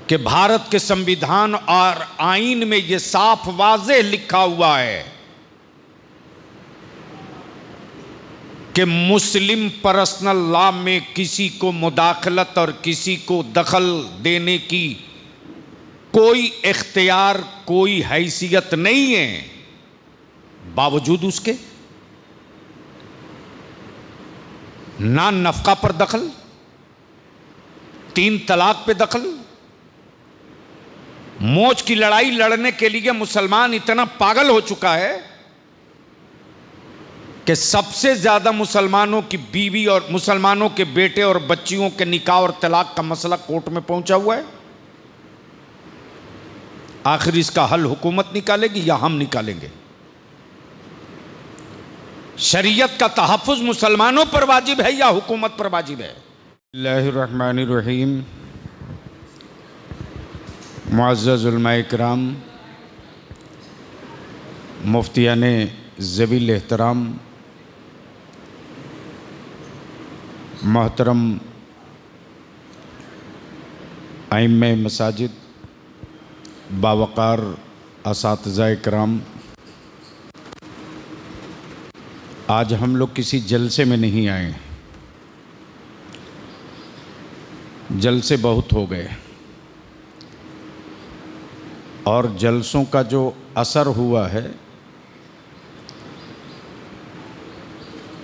कि भारत के संविधान और आईन में यह साफ वाज़ेह लिखा हुआ है कि मुस्लिम पर्सनल लॉ में किसी को मुदाखलत और किसी को दखल देने की कोई इख्तियार, कोई हैसियत नहीं है। बावजूद उसके ना नफका पर दखल, 3 तलाक पे दखल। मौज की लड़ाई लड़ने के लिए मुसलमान इतना पागल हो चुका है कि सबसे ज्यादा मुसलमानों की बीवी और मुसलमानों के बेटे और बच्चियों के निकाह और तलाक का मसला कोर्ट में पहुंचा हुआ है। आखिर इसका हल हुकूमत निकालेगी या हम निकालेंगे? शरीयत का तहफ़्फ़ुज़ मुसलमानों पर वाजिब है या हुकूमत पर वाजिब है? बिस्मिल्लाहिर्रहमानिर्रहीम। मुअज़्ज़ज़ उलमाए किराम, मुफ्तियाने ज़वील एहतराम, मोहतरम आइम्मे मसाजिद, बावकार असातिज़ाए किराम, आज हम लोग किसी जलसे में नहीं आए। जलसे बहुत हो गए और जलसों का जो असर हुआ है,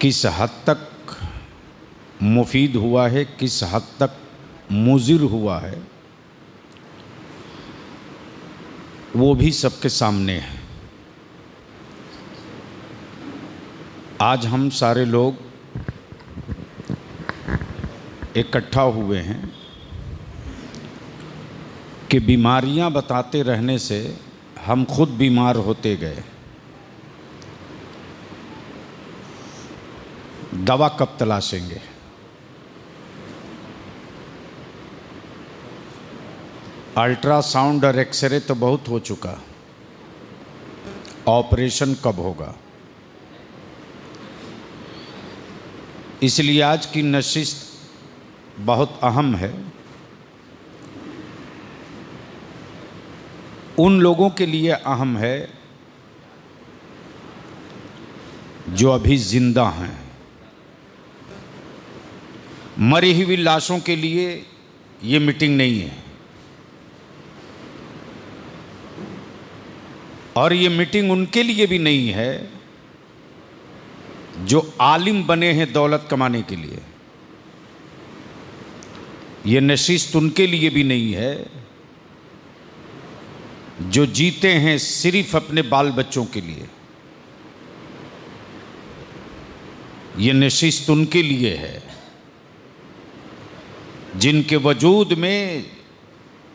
किस हद तक मुफीद हुआ है, किस हद तक मुज़िर हुआ है, वो भी सबके सामने है। आज हम सारे लोग इकट्ठा हुए हैं कि बीमारियां बताते रहने से हम खुद बीमार होते गए। दवा कब तलाशेंगे? अल्ट्रासाउंड और एक्सरे तो बहुत हो चुका, ऑपरेशन कब होगा? इसलिए आज की नशिस्त बहुत अहम है। उन लोगों के लिए अहम है जो अभी जिंदा हैं। मरी हुई लाशों के लिए ये मीटिंग नहीं है और ये मीटिंग उनके लिए भी नहीं है जो आलिम बने हैं दौलत कमाने के लिए। ये नशिस्त उनके लिए भी नहीं है जो जीते हैं सिर्फ अपने बाल बच्चों के लिए। ये नशिस्त उनके लिए है जिनके वजूद में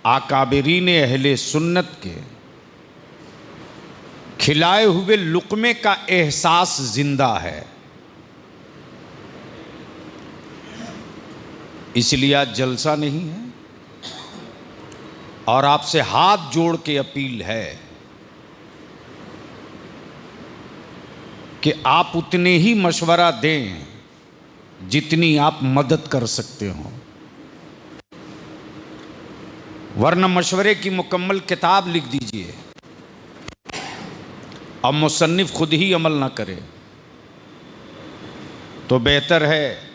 आकाबिरीन अहले सुन्नत के खिलाए हुए लुक़मे का एहसास जिंदा है। इसलिए आज जलसा नहीं है और आपसे हाथ जोड़ के अपील है कि आप उतने ही मशवरा दें जितनी आप मदद कर सकते हो, वरना मशवरे की मुकम्मल किताब लिख दीजिए अब मुसन्निफ खुद ही अमल ना करे तो बेहतर है।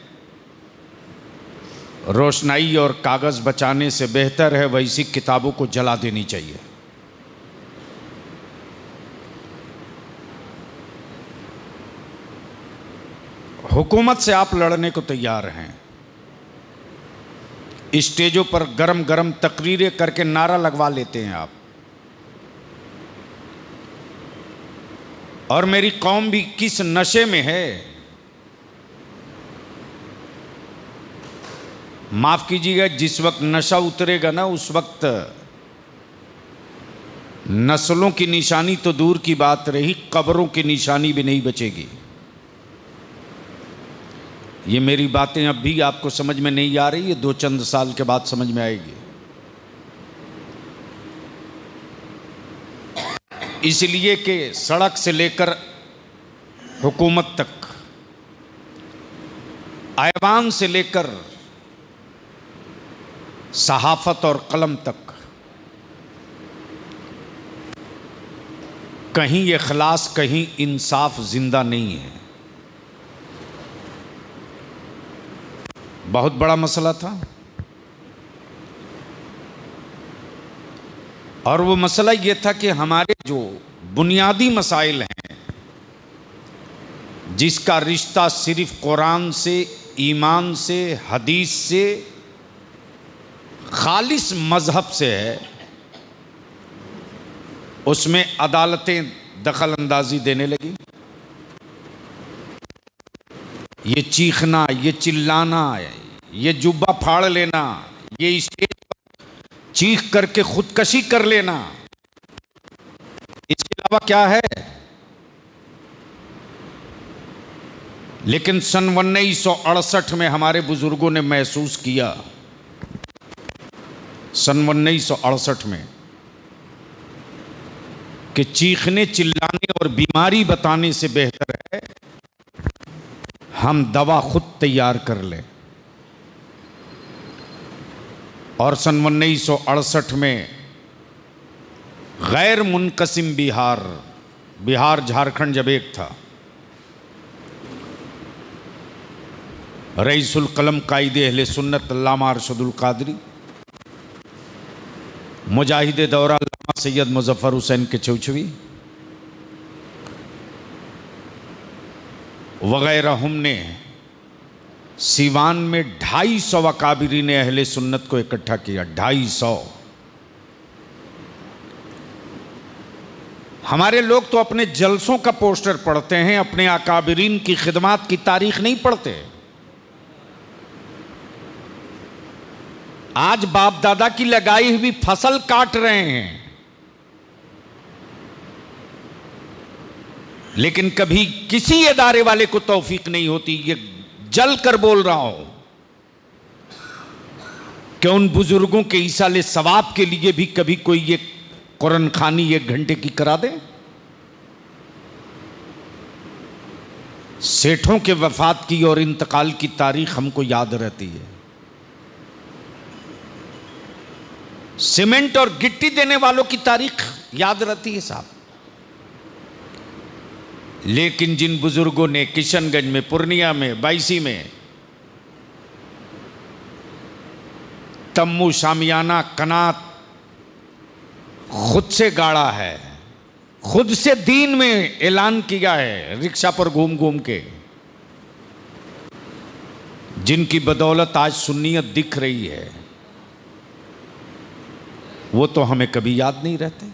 रोशनाई और कागज़ बचाने से बेहतर है वैसी किताबों को जला देनी चाहिए। हुकूमत से आप लड़ने को तैयार हैं। स्टेजों पर गरम गरम तकरीरें करके नारा लगवा लेते हैं आप, और मेरी कौम भी किस नशे में है। माफ कीजिएगा, जिस वक्त नशा उतरेगा ना उस वक्त नस्लों की निशानी तो दूर की बात रही, कब्रों की निशानी भी नहीं बचेगी। ये मेरी बातें अब भी आपको समझ में नहीं आ रही है, 2 चंद साल के बाद समझ में आएगी। इसलिए कि सड़क से लेकर हुकूमत तक, ऐवान से लेकर सहाफत और कलम तक कहीं इखलास कहीं इंसाफ जिंदा नहीं है। बहुत बड़ा मसला था और वो मसला ये था कि हमारे जो बुनियादी मसाइल हैं, जिसका रिश्ता सिर्फ कुरान से, ईमान से, हदीस से, खालिस मजहब से है, उसमें अदालतें दखल अंदाजी देने लगी। ये चीखना, ये चिल्लाना, ये जुब्बा फाड़ लेना, ये स्टेज पर चीख करके खुदकशी कर लेना, इसके अलावा क्या है? लेकिन सन 1968 में हमारे बुजुर्गों ने महसूस किया, सन 1968 में, कि चीखने चिल्लाने और बीमारी बताने से बेहतर है हम दवा खुद तैयार कर लें। और सन 1968 में गैर मुनकसिम बिहार झारखंड जब एक था, रईसुल कलम कायदे अहले सुन्नत अल्लामा अरशदुल कादरी, मुजाहिदे दौरा अल्लामा सैयद मुजफ्फर हुसैन के चौचवी वगैरह, हमने सीवान में 250 अकाबिरीन अहले सुन्नत को इकट्ठा किया। 250। हमारे लोग तो अपने जलसों का पोस्टर पढ़ते हैं, अपने अकाबिरीन की खिदमात की तारीख नहीं पढ़ते। आज बाप दादा की लगाई हुई फसल काट रहे हैं, लेकिन कभी किसी इदारे वाले को तौफीक नहीं होती, ये जल कर बोल रहा हूं, कि उन बुजुर्गों के ईसाले सवाब के लिए भी कभी कोई ये कुरान खानी 1 घंटे की करा दे। सेठों के वफात की और इंतकाल की तारीख हमको याद रहती है, सीमेंट और गिट्टी देने वालों की तारीख याद रहती है साहब। लेकिन जिन बुजुर्गों ने किशनगंज में, पूर्णिया में, बायसी में तम्बू, शामियाना, कनात खुद से गाड़ा है, खुद से दीन में ऐलान किया है, रिक्शा पर घूम घूम के, जिनकी बदौलत आज सुन्नियत दिख रही है, वो तो हमें कभी याद नहीं रहते।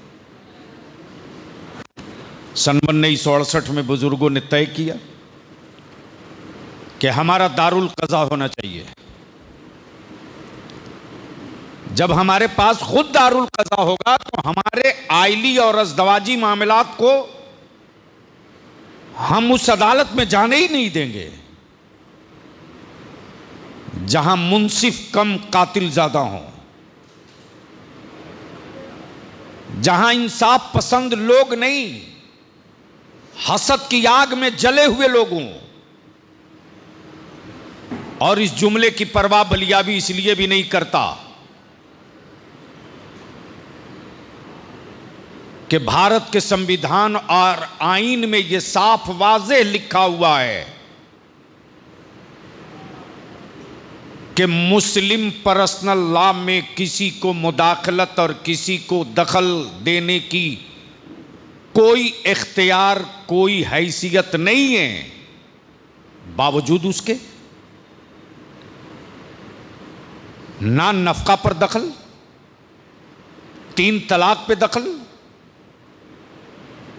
सन 1968 में बुजुर्गों ने तय किया कि हमारा दारुल कज़ा होना चाहिए। जब हमारे पास खुद दारुल कज़ा होगा तो हमारे आइली और अज़दवाजी मामलात को हम उस अदालत में जाने ही नहीं देंगे जहां मुंसिफ कम कातिल ज्यादा हों, जहां इंसाफ पसंद लोग नहीं, हसद की आग में जले हुए लोगों। और इस जुमले की परवाह बलियाबी इसलिए भी नहीं करता कि भारत के संविधान और आईन में यह साफ वाज़ेह लिखा हुआ है कि मुस्लिम पर्सनल लॉ में किसी को मुदाखलत और किसी को दखल देने की कोई इख्तियार, कोई हैसियत नहीं है। बावजूद उसके ना नफका पर दखल, 3 तलाक पे दखल।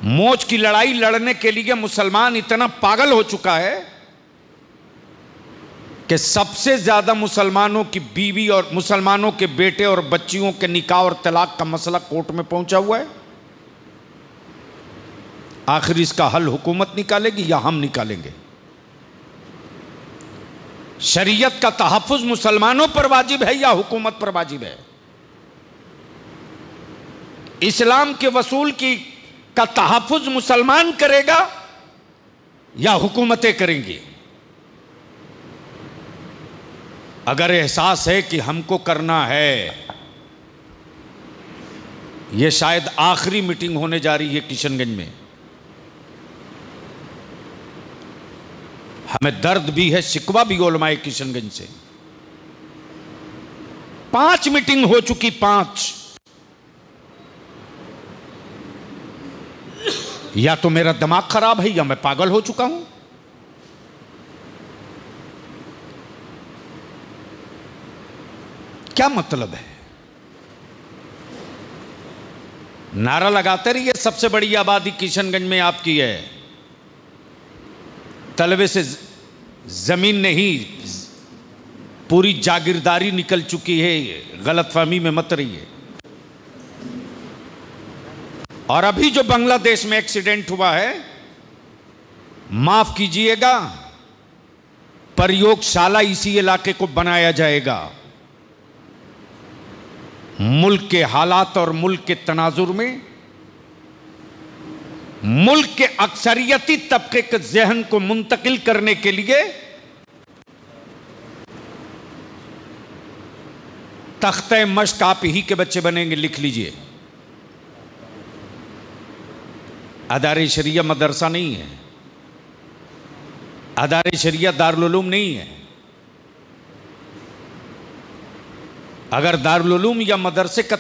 मौज की लड़ाई लड़ने के लिए मुसलमान इतना पागल हो चुका है कि सबसे ज्यादा मुसलमानों की बीवी और मुसलमानों के बेटे और बच्चियों के निकाह और तलाक का मसला कोर्ट में पहुंचा हुआ है। आखिर इसका हल हुकूमत निकालेगी या हम निकालेंगे? शरीयत का तहफ्फुज मुसलमानों पर वाजिब है या हुकूमत पर वाजिब है? इस्लाम के वसूल की का तहफ्फुज मुसलमान करेगा या हुकूमतें करेंगी? अगर एहसास है कि हमको करना है यह शायद आखिरी मीटिंग होने जा रही है किशनगंज में। हमें दर्द भी है, शिकवा भी उलमाए किशनगंज से। 5 मीटिंग हो चुकी, 5। या तो मेरा दिमाग खराब है या मैं पागल हो चुका हूं। क्या मतलब है? नारा लगाते रहिए, सबसे बड़ी आबादी किशनगंज में आपकी है। तलबे से जमीन नहीं, पूरी जागीरदारी निकल चुकी है। गलतफहमी में मत रहिए। और अभी जो बांग्लादेश में एक्सीडेंट हुआ है, माफ कीजिएगा, प्रयोगशाला इसी इलाके को बनाया जाएगा। मुल्क के हालात और मुल्क के तनाजुर में मुल्क के अक्सरियती तबके के जहन को मुंतकिल करने के लिए तख्ते मश्क आप ही के बच्चे बनेंगे। लिख लीजिए, अदारे शरिया मदरसा नहीं है, अदारे शरिया दारुल उलूम नहीं है। अगर दारुल उलूम या मदरसे का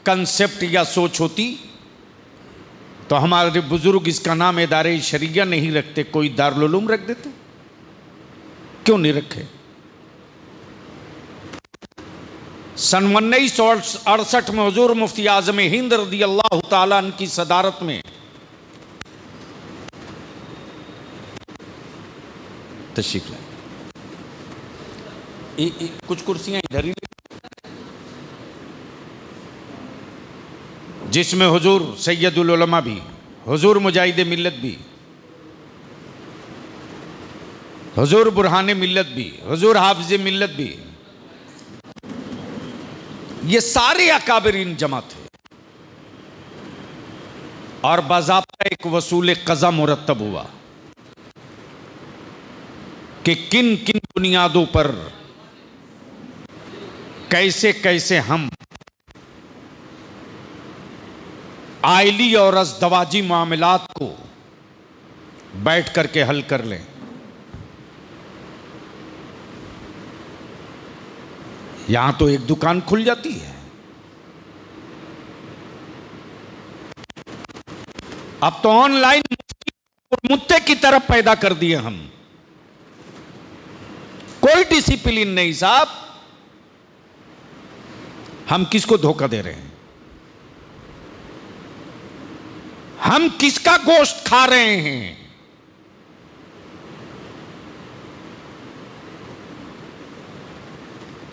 कंसेप्ट या सोच होती तो हमारे बुजुर्ग इसका नाम इदारे शरिया नहीं रखते, कोई दारुल उलूम रख देते। क्यों नहीं रखे? सन 1968 में हुजूर मुफ्ती आजम हिंद रदी अल्लाह ताला अन्हु की सदारत में तशरीफ लाए। कुछ कुर्सियां इधर ही, जिसमें हुजूर सैयदुल उलमा भी, हुजूर मुजाहिद मिल्लत भी, हुजूर बुरहान मिल्लत भी, हुजूर हाफिज मिल्लत भी, ये सारे अकाबरीन जमा थे। और बाज़ाब्ता एक वसूल क़ज़ा मुरत्तब हुआ कि किन किन बुनियादों पर कैसे कैसे हम आइली और अज़दवाजी मामलात को बैठ करके हल कर लें। यहां तो एक दुकान खुल जाती है। अब तो ऑनलाइन मुद्दे की तरफ पैदा कर दिए हम। कोई डिसिप्लिन नहीं साहब। हम किसको धोखा दे रहे हैं? हम किसका गोश्त खा रहे हैं?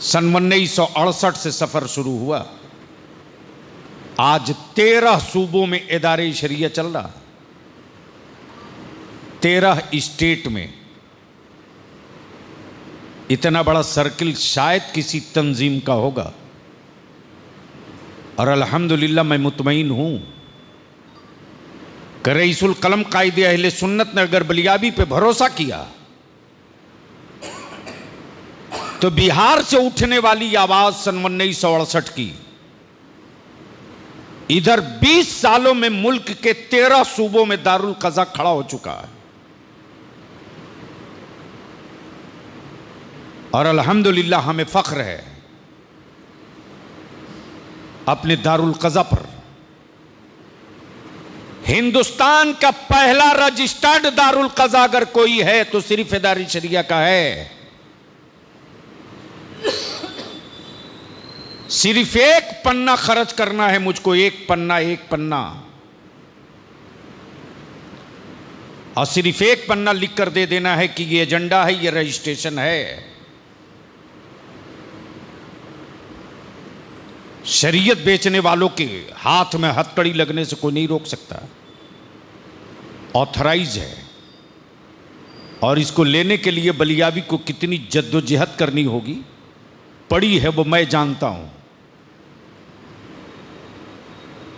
सन 1968 से सफर शुरू हुआ। आज 13 सूबों में इदारे शरिया चल रहा, 13 स्टेट में। इतना बड़ा सर्किल शायद किसी तंजीम का होगा। और अल्हम्दुलिल्लाह मैं मुतमईन हूं कि रईसुल कलम कायदे अहले सुन्नत ने अगर बलियाबी पे भरोसा किया तो बिहार से उठने वाली आवाज सन 1968 की इधर 20 सालों में मुल्क के 13 सूबों में दारुल क़ज़ा खड़ा हो चुका है। और अल्हम्दुलिल्लाह हमें फख्र है अपने दारुल क़ज़ा पर। हिंदुस्तान का पहला रजिस्टर्ड दारुल क़ज़ा अगर कोई है तो सिर्फ इदारे शरिया का है। सिर्फ एक पन्ना खर्च करना है मुझको, एक पन्ना और सिर्फ एक पन्ना लिख कर दे देना है कि ये एजेंडा है, ये रजिस्ट्रेशन है। शरीयत बेचने वालों के हाथ में हथकड़ी लगने से कोई नहीं रोक सकता। ऑथराइज है। और इसको लेने के लिए बलियाबी को कितनी जद्दोजहद करनी होगी पड़ी है वो मैं जानता हूं।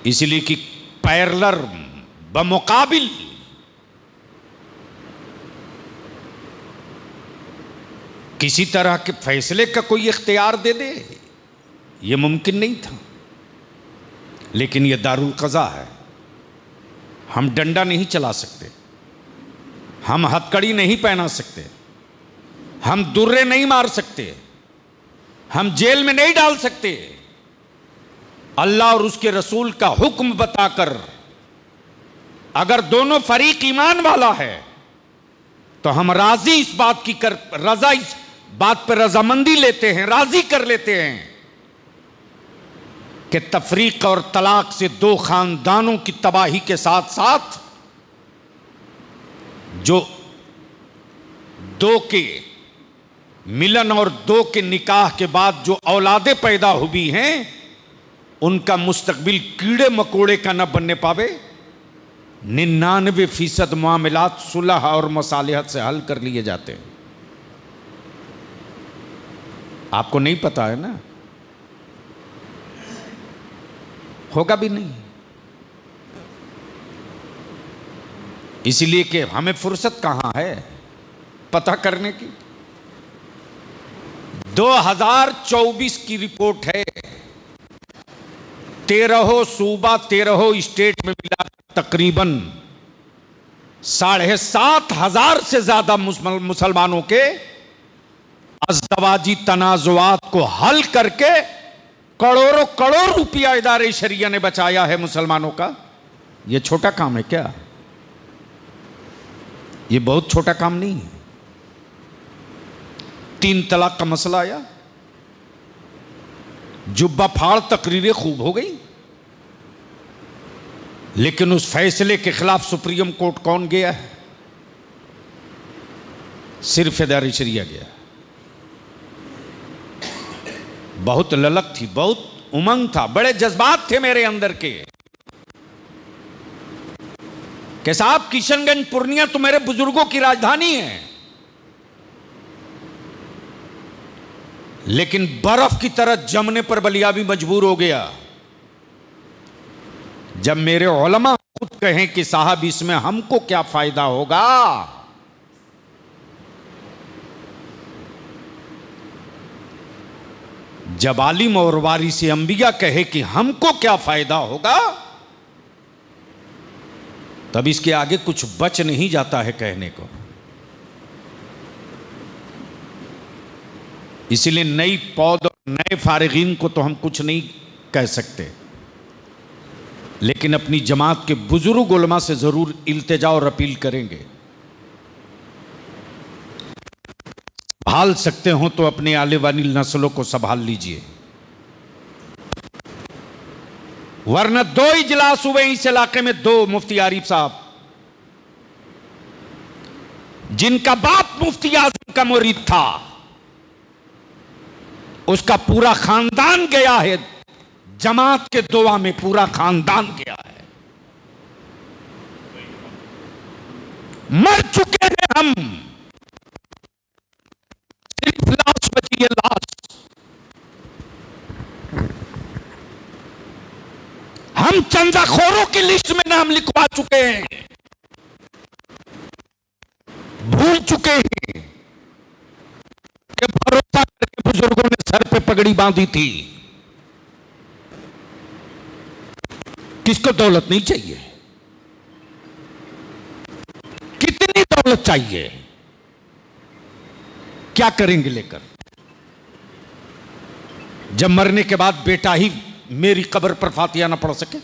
इसलिए कि पैरेलल बमुकाबिल किसी तरह के फैसले का कोई इख्तियार दे दे, यह मुमकिन नहीं था। लेकिन यह दारुल क़ज़ा है। हम डंडा नहीं चला सकते, हम हथकड़ी नहीं पहना सकते, हम दुर्रे नहीं मार सकते, हम जेल में नहीं डाल सकते। अल्लाह और उसके रसूल का हुक्म बताकर अगर दोनों फरीक ईमान वाला है तो हम राजी इस बात की इस बात पर रजामंदी लेते हैं, राजी कर लेते हैं कि तफरीक और तलाक से दो खानदानों की तबाही के साथ साथ जो दो के मिलन और दो के निकाह के बाद जो औलादे पैदा हुई हैं उनका मुस्तकबिल कीड़े मकोड़े का न बनने पावे। 99% मामलात सुलह और मसालिहत से हल कर लिए जाते हैं। आपको नहीं पता है ना, होगा भी नहीं, इसलिए कि हमें फुर्सत कहां है पता करने की। 2024 की रिपोर्ट है, 13 सूबा 13 स्टेट में मिला तकरीबन 7,500 से ज्यादा मुसलमानों के अज़दवाजी तनाजुआत को हल करके करोड़ों करोड़ रुपया इदारे शरिया ने बचाया है मुसलमानों का। यह छोटा काम है क्या? यह बहुत छोटा काम नहीं है। 3 तलाक का मसला आया, जुब्बा फाड़ तकरीरें खूब हो गई, लेकिन उस फैसले के खिलाफ सुप्रीम कोर्ट कौन गया है? सिर्फ इदारे शरिया गया। बहुत ललक थी, बहुत उमंग था, बड़े जज्बात थे मेरे अंदर के कि साहब किशनगंज पूर्णिया तो मेरे बुजुर्गों की राजधानी है, लेकिन बर्फ की तरह जमने पर बलिया भी मजबूर हो गया जब मेरे उलमा खुद कहें कि साहब इसमें हमको क्या फायदा होगा। जब आलिम और वारिस अंबिया कहे कि हमको क्या फायदा होगा, तब इसके आगे कुछ बच नहीं जाता है कहने को। इसलिए नई पौध और नए फारिगीन को तो हम कुछ नहीं कह सकते, लेकिन अपनी जमात के बुजुर्ग उलमा से जरूर इल्तिजा और अपील करेंगे। संभाल सकते हो तो अपने आने वाली नस्लों को संभाल लीजिए, वरना 2 इजलास हुए इस इलाके में, 2 मुफ्ती आरिफ साहब जिनका बाप मुफ्ती आजम का मुरीद था, उसका पूरा खानदान गया है जमात के दुआ में, पूरा खानदान गया है। मर चुके हैं हम, सिर्फ लाश बची है, लाश। हम चंदाखोरों की लिस्ट में नाम लिखवा चुके हैं, भूल चुके हैं कि भरोसा करके बुजुर्गों ने सर पे पगड़ी बांधी थी। किसको दौलत नहीं चाहिए? कितनी दौलत चाहिए? क्या करेंगे लेकर? जब मरने के बाद बेटा ही मेरी कब्र पर फातिहा ना पढ़ सके?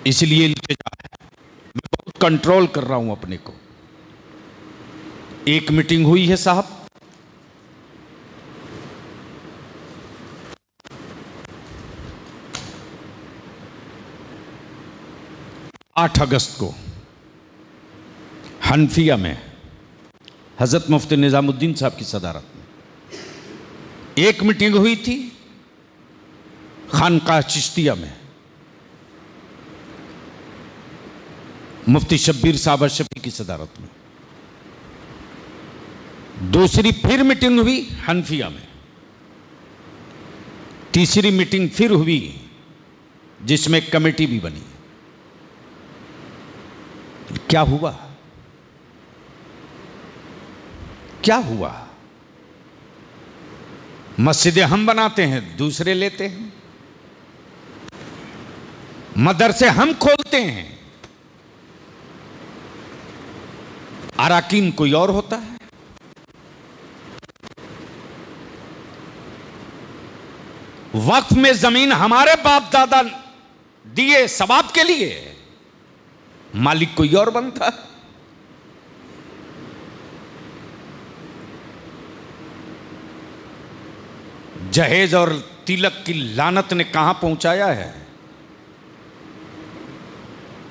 इसलिए इल्तिजा है, मैं बहुत कंट्रोल कर रहा हूं अपने को। एक मीटिंग हुई है साहब, आठ अगस्त को हनफिया में हजरत मुफ्ती निजामुद्दीन साहब की सदारत में एक मीटिंग हुई थी। खानकाह चिश्तिया में मुफ्ती शब्बीर साहब अशफी की सदारत में। दूसरी फिर मीटिंग हुई हनफिया में। तीसरी मीटिंग फिर हुई जिसमें कमेटी भी बनी। क्या हुआ? क्या हुआ? मस्जिदें हम बनाते हैं, दूसरे लेते हैं। मदरसे हम खोलते हैं, अराकीन कोई और होता है। वक्फ में जमीन हमारे बाप दादा दिए सवाब के लिए, मालिक कोई और बनता है। जहेज और तिलक की लानत ने कहां पहुंचाया है।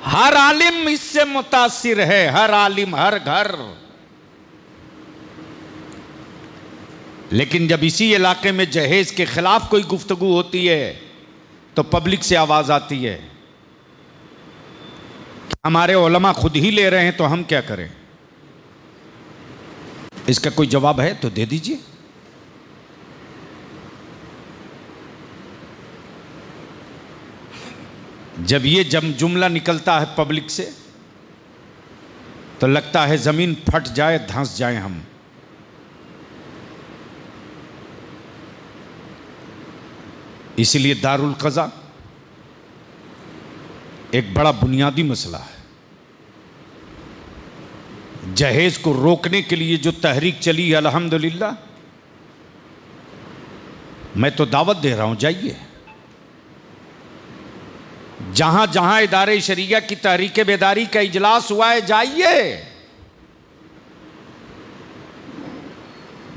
हर आलिम इससे मुतासिर है, हर आलिम, हर घर। लेकिन जब इसी इलाके में जहेज के खिलाफ कोई गुफ्तगू होती है तो पब्लिक से आवाज आती है हमारे उलमा खुद ही ले रहे हैं तो हम क्या करें। इसका कोई जवाब है तो दे दीजिए। जब ये जुमला निकलता है पब्लिक से तो लगता है जमीन फट जाए, धंस जाए हम। इसलिए दारुल क़ज़ा एक बड़ा बुनियादी मसला है। जहेज को रोकने के लिए जो तहरीक चली है, अल्हम्दुलिल्लाह, मैं तो दावत दे रहा हूं, जाइए। जहां जहां इदारे शरिया की तहरीक बेदारी का इजलास हुआ है, जाइए।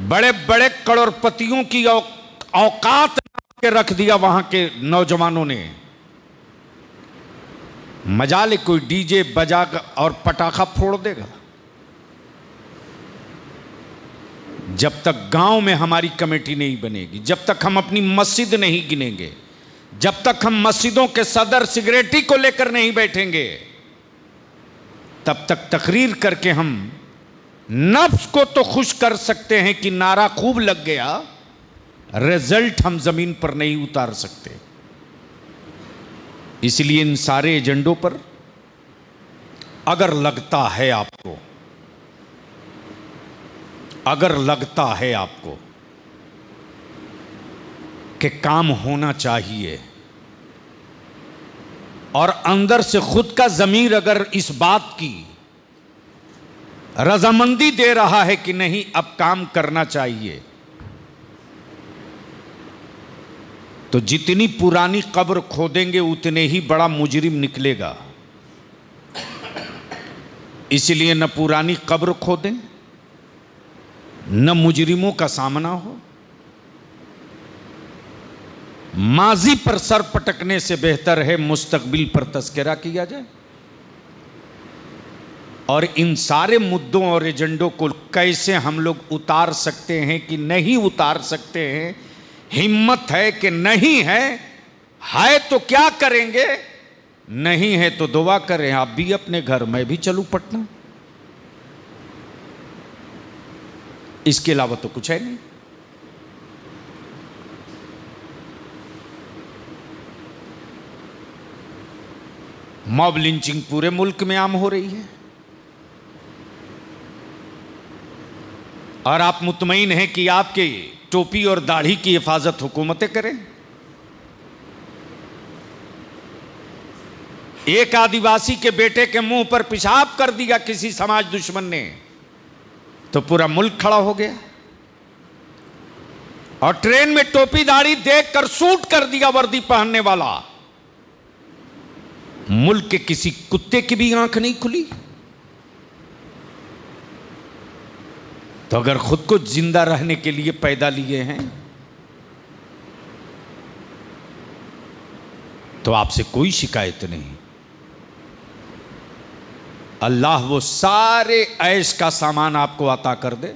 बड़े बड़े करोड़पतियों की औकात के रख दिया वहां के नौजवानों ने। मजाले कोई डीजे बजा और पटाखा फोड़ देगा। जब तक गांव में हमारी कमेटी नहीं बनेगी, जब तक हम अपनी मस्जिद नहीं गिनेंगे, जब तक हम मस्जिदों के सदर सिगरेटी को लेकर नहीं बैठेंगे, तब तक तकरीर करके हम नफ्स को तो खुश कर सकते हैं कि नारा खूब लग गया, रिजल्ट हम जमीन पर नहीं उतार सकते। इसलिए इन सारे एजेंडों पर अगर लगता है आपको, अगर लगता है आपको कि काम होना चाहिए और अंदर से खुद का ज़मीर अगर इस बात की रजामंदी दे रहा है कि नहीं अब काम करना चाहिए, तो जितनी पुरानी कब्र खोदेंगे उतने ही बड़ा मुजरिम निकलेगा। इसलिए न पुरानी कब्र खोदें, न मुजरिमों का सामना हो। माजी पर सर पटकने से बेहतर है मुस्तकबिल पर तस्करा किया जाए। और इन सारे मुद्दों और एजेंडों को कैसे हम लोग उतार सकते हैं कि नहीं उतार सकते हैं, हिम्मत है कि नहीं है तो क्या करेंगे, नहीं है तो दुआ करें आप भी अपने घर, मैं भी चलूं पटना। इसके अलावा तो कुछ है नहीं। मॉब लिंचिंग पूरे मुल्क में आम हो रही है और आप मुतमईन हैं कि आपके टोपी और दाढ़ी की हिफाजत हुकूमतें करें। एक आदिवासी के बेटे के मुंह पर पेशाब कर दिया किसी समाज दुश्मन ने तो पूरा मुल्क खड़ा हो गया। और ट्रेन में टोपी दाढ़ी देखकर सूट कर दिया वर्दी पहनने वाला, मुल्क के किसी कुत्ते की भी आंख नहीं खुली। तो अगर खुद को जिंदा रहने के लिए पैदा लिए हैं तो आपसे कोई शिकायत नहीं। अल्लाह वो सारे ऐश का सामान आपको अता कर दे,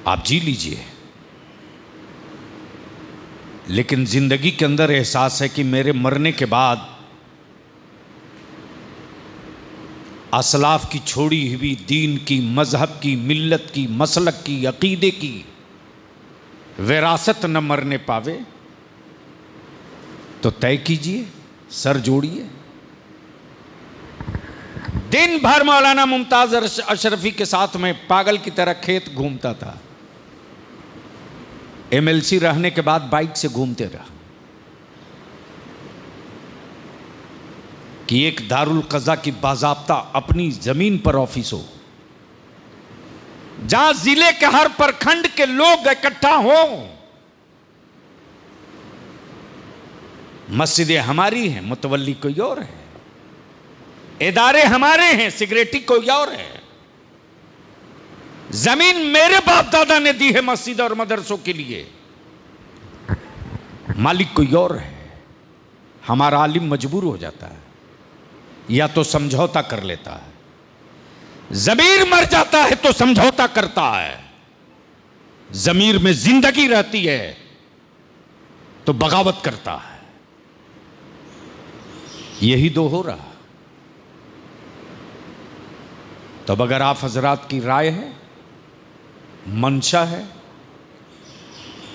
आप जी लीजिए। लेकिन जिंदगी के अंदर एहसास है कि मेरे मरने के बाद असलाफ की छोड़ी हुई दीन की, मजहब की, मिल्लत की, मसलक की, अकीदे की विरासत न मरने पावे तो तय कीजिए, सर जोड़िए। दिन भर मौलाना मुमताज अशरफी के साथ में पागल की तरह खेत घूमता था। एमएलसी रहने के बाद बाइक से घूमते रहा कि एक दारुल कज़ा की बाज़ाब्ता अपनी जमीन पर ऑफिस हो, जहां जिले के हर प्रखंड के लोग इकट्ठा हो। मस्जिदें हमारी हैं, मुतवल्ली कोई और है, इदारे हमारे हैं, सिगरेटी कोई और है। जमीन मेरे बाप दादा ने दी है मस्जिद और मदरसों के लिए, मालिक कोई और है। हमारा आलिम मजबूर हो जाता है या तो समझौता कर लेता है, जमीर मर जाता है तो समझौता करता है, जमीर में जिंदगी रहती है तो बगावत करता है। यही दो हो रहा। तब अगर आप हजरात की राय है, मंशा है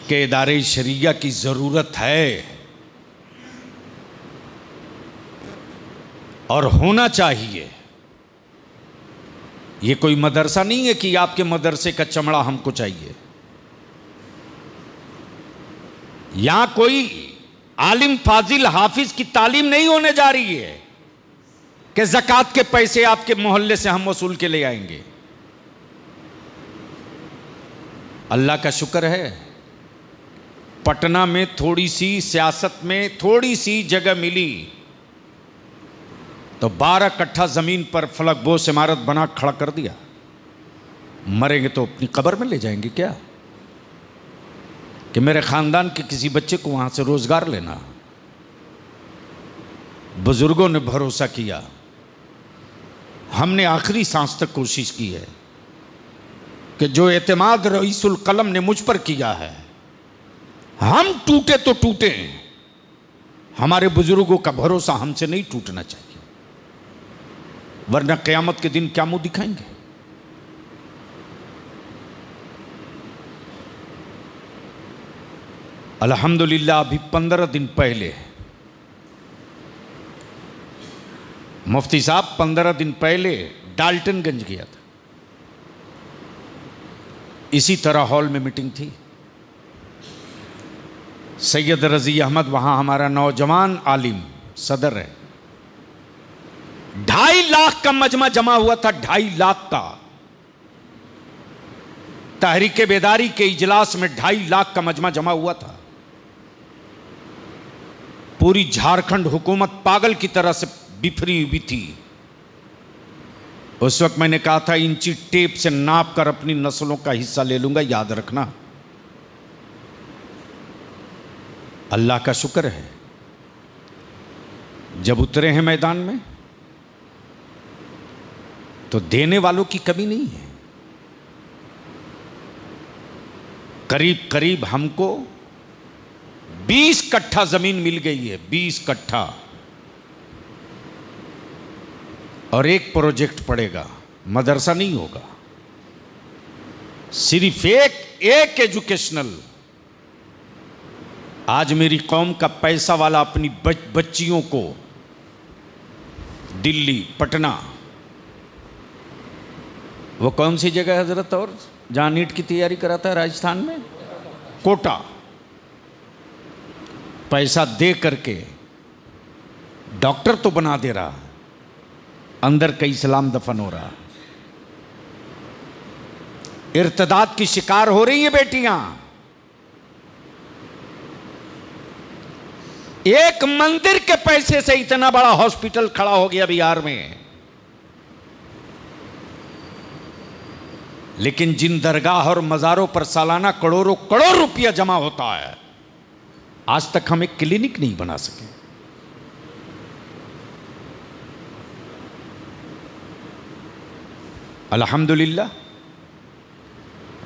कि इदारे शरिया की जरूरत है और होना चाहिए, यह कोई मदरसा नहीं है कि आपके मदरसे का चमड़ा हमको चाहिए। यहां कोई आलिम फाजिल हाफिज की तालीम नहीं होने जा रही है कि ज़कात के पैसे आपके मोहल्ले से हम वसूल के ले आएंगे। अल्लाह का शुक्र है, पटना में थोड़ी सी सियासत में थोड़ी सी जगह मिली तो 12 कट्ठा जमीन पर फलकबोस इमारत बना खड़ा कर दिया। मरेंगे तो अपनी कब्र में ले जाएंगे क्या कि मेरे खानदान के किसी बच्चे को वहां से रोजगार लेना। बुजुर्गों ने भरोसा किया, हमने आखिरी सांस तक कोशिश की है कि जो एतमाद रईसुल कलम ने मुझ पर किया है, हम टूटे तो टूटे, हमारे बुजुर्गों का भरोसा हमसे नहीं टूटना चाहिए, वरना क़यामत के दिन क्या मुंह दिखाएंगे। अल्हम्दुलिल्लाह अभी 15 दिन पहले मुफ्ती साहब 15 दिन पहले डाल्टनगंज गया था। इसी तरह हॉल में मीटिंग थी। सैयद रजी अहमद वहां हमारा नौजवान आलिम सदर है। 2.5 लाख का मजमा जमा हुआ था, 2.5 लाख का। तहरीके बेदारी के इजलास में 2.5 लाख का मजमा जमा हुआ था। पूरी झारखंड हुकूमत पागल की तरह से बिफरी हुई थी। उस वक्त मैंने कहा था इंची टेप से नाप कर अपनी नस्लों का हिस्सा ले लूंगा, याद रखना। अल्लाह का शुक्र है, जब उतरे हैं मैदान में तो देने वालों की कमी नहीं है। करीब करीब हमको 20 कट्ठा जमीन मिल गई है, 20 कट्ठा। और एक प्रोजेक्ट पड़ेगा, मदरसा नहीं होगा, सिर्फ एक एजुकेशनल। आज मेरी कौम का पैसा वाला अपनी बच्चियों को दिल्ली, पटना, वो कौन सी जगह हजरत, और जहां नीट की तैयारी कराता है राजस्थान में, कोटा, पैसा दे करके डॉक्टर तो बना दे रहा, अंदर कई इस्लाम दफन हो रहा। इर्तदाद की शिकार हो रही हैं बेटियां। एक मंदिर के पैसे से इतना बड़ा हॉस्पिटल खड़ा हो गया बिहार में। लेकिन जिन दरगाह और मजारों पर सालाना करोड़ों करोड़ रुपया जमा होता है, आज तक हम एक क्लिनिक नहीं बना सके। अल्हम्दुलिल्लाह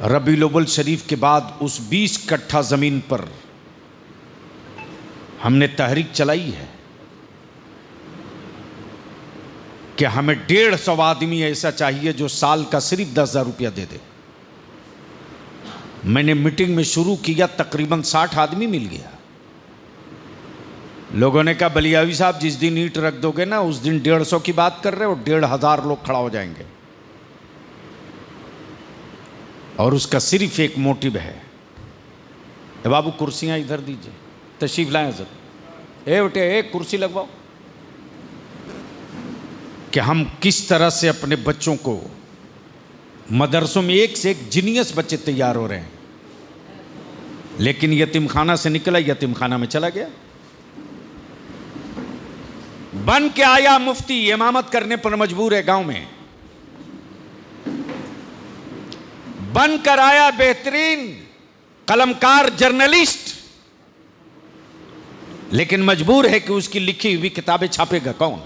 रबीउल अव्वल शरीफ के बाद उस 20 कट्ठा जमीन पर हमने तहरीक चलाई है कि हमें 150 आदमी ऐसा चाहिए जो साल का सिर्फ 10,000 रुपया दे दे। मैंने मीटिंग में शुरू किया, तकरीबन 60 आदमी मिल गया। लोगों ने कहा बलियावी साहब जिस दिन ईंट रख दोगे ना उस दिन 150 की बात कर रहे हो, 1,500 लोग खड़ा हो जाएंगे। और उसका सिर्फ एक मोटिव है बाबू कुर्सियां इधर दीजिए, तशरीफ लाएं हजरत। बेटे एक कुर्सी लगवाओ। कि हम किस तरह से अपने बच्चों को, मदरसों में एक से एक जीनियस बच्चे तैयार हो रहे हैं, लेकिन यतीम खाना से निकला, यतीम खाना में चला गया। बन के आया मुफ्ती, इमामत करने पर मजबूर है गांव में। बन कर आया बेहतरीन कलमकार जर्नलिस्ट, लेकिन मजबूर है कि उसकी लिखी हुई किताबें छापेगा कौन।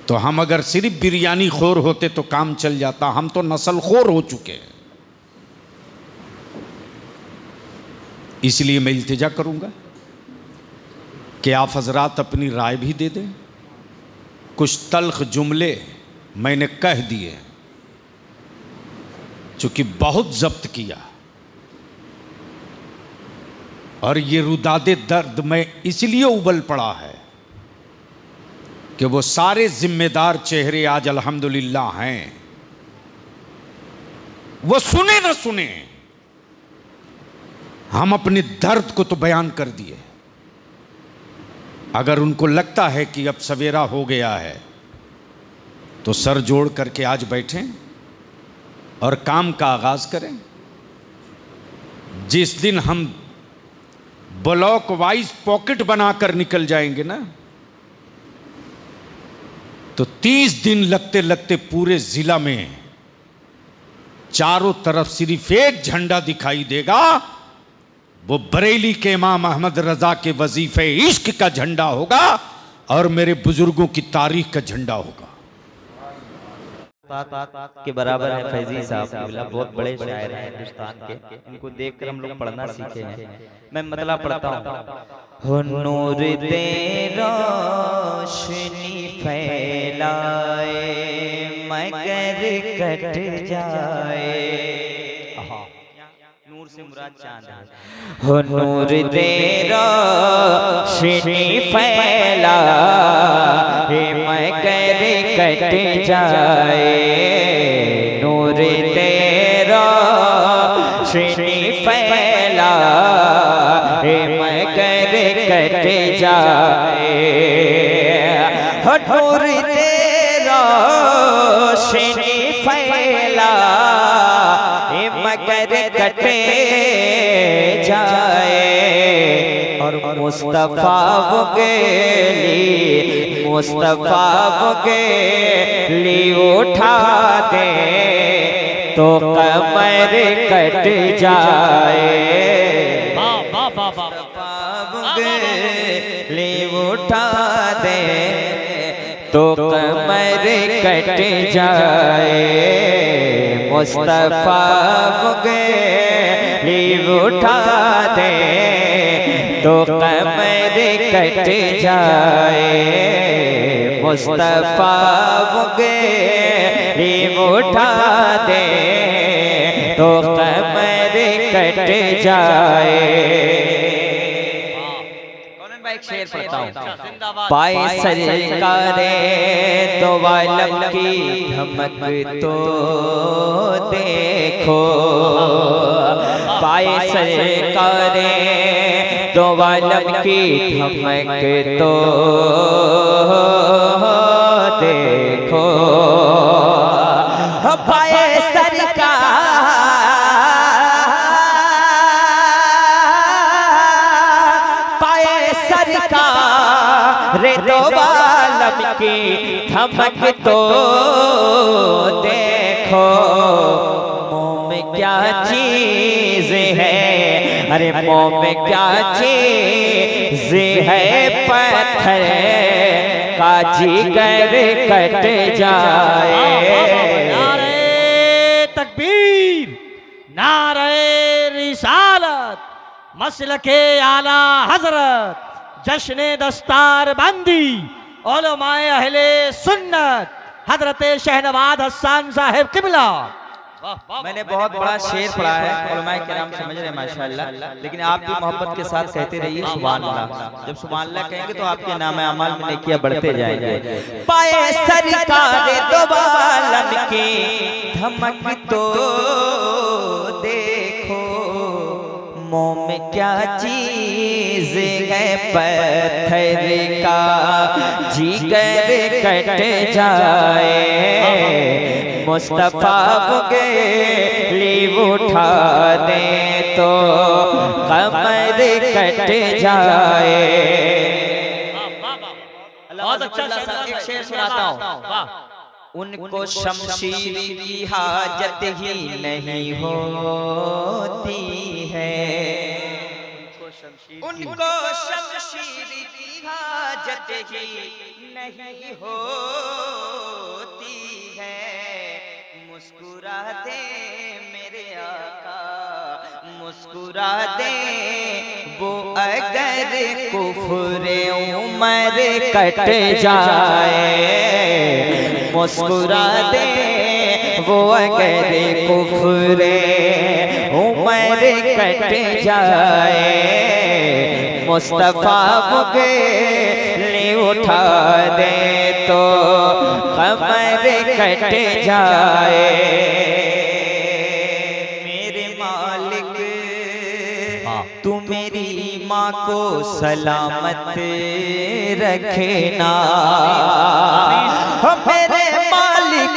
तो हम अगर सिर्फ बिरयानी खोर होते तो काम चल जाता, हम तो नस्ल खोर हो चुके हैं। इसलिए मैं इल्तिजा करूंगा कि आप हजरात अपनी राय भी दे दें। कुछ तल्ख जुमले मैंने कह दिए, चूंकि बहुत जब्त किया, और ये रुदादे दर्द में इसलिए उबल पड़ा है कि वो सारे जिम्मेदार चेहरे आज अल्हम्दुलिल्लाह हैं। वो सुने न सुने, हम अपने दर्द को तो बयान कर दिए। अगर उनको लगता है कि अब सवेरा हो गया है तो सर जोड़ करके आज बैठें और काम का आगाज करें। जिस दिन हम ब्लॉक वाइज पॉकेट बनाकर निकल जाएंगे ना, तो 30 दिन लगते लगते पूरे जिला में चारों तरफ सिर्फ एक झंडा दिखाई देगा। वो बरेली के इमाम अहमद रजा के वजीफे इश्क का झंडा होगा और मेरे बुजुर्गों की तारीख का झंडा होगा। के बराबर है फैजी साहब, बहुत बड़े शायर हैं हिंदुस्तान के। इनको देखकर हम लोग पढ़ना सीखे हैं। मैं मतलब पढ़ता हूँ। हो नूर दे रोशनी फैलाए मगर कट जाए। नूर से मुराद चांद है। हो नूर दे रोशनी फैलाए मगर कट जाए। नूर तेरा रोशनी फैला मगर कट जाए। नूर तेरा रोशनी फैला मगर कटे जाए। और मुस्तफा वगैली मुस्तफा वगैली उठा दे तो कमर कट जाए। वगैली उठा दे तो कमर कट जाए। मुस्तफा वगैली उठा दे तो कमर कट जाए। मुस्तफा वगैली उठा दे तो कमर कट जाए। एक शेर पढ़ता हूँ। पाए सरकारे तो आलम की धमक तो देखो। पाए सरकारे तो आलम की धमक तो देखो। पाए सरकार रे दो आलम की धमक तो देखो। मुंह में क्या चीज है, अरे मुंह में क्या चीज है। पत्थर का जिगर कट जाए। नारे तकबीर, नारे रिसालत, मसलके आला हजरत, जश्न दस्तार बंदी, उलमाए अहले सुन्नत, हजरत शहनवाज हसन साहिब किबला मैंने बहुत बड़ा शेर पढ़ा है, उलमाए किराम समझ रहे हैं माशाअल्लाह, लेकिन आप भी मोहब्बत के साथ कहते रहिए सुभान अल्लाह। जब सुभान अल्लाह कहेंगे तो आपके नाम अमाल में नेकियां बढ़ते जाएंगे। पाए सरकार दो आलम की धमक तो देखो, मुंह में क्या चीज है पत्थर का जिगर कट जाए, मुस्तफा बुगेली उठा दे तो कमर कट जाए। बहुत अच्छा एक शेर सुनाता हूँ। उनको शमशीर की हाजत ही नहीं होती है, उनको शमशीर की हाजत ही नहीं होती है। मुस्कुरा दे मेरे आका, मुस्कुरा दे वो अगर कुफ्र उमर कट जाए, मुस्कुरा दे वो अगर कुफ्र उमर कट जाए, मुस्तफा बुगेली उठा दे तो कमर कट जाए। मेरे मालिक तू मेरी माँ को सलामत रखना, मेरे मालिक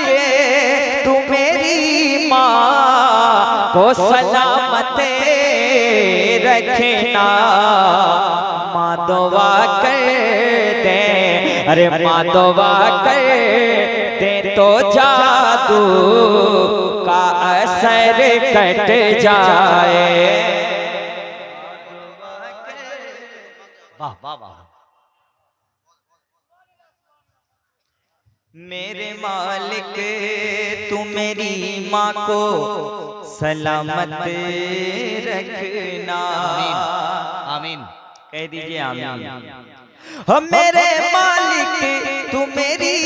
तू मेरी माँ को सलामत रखना। माँ दुआ कर दे, अरे माँ दुआ कर दे तो जादू का असर कट जाए। वाह वाह वाह। मेरे मालिक तू मेरी माँ को सलामत रखना, आमीन। कह दीजिए आमीन। हम मेरे मालिक तू मेरी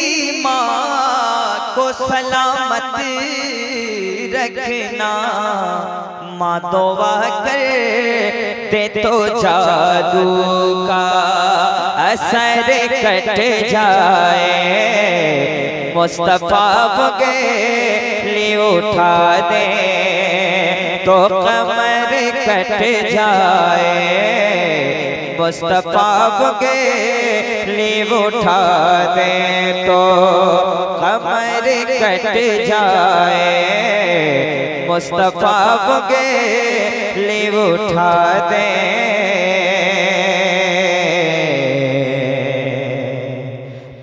माँ को सलामत रखना। माँ दुआ कर दे तो जादू का असर कट जाए, मुस्तफा बुगेली उठा दे तो कमर कट जाए, मुस्तफा बुगेली उठा दे तो कमर कट जाए, मुस्तफा बुगेली उठा दे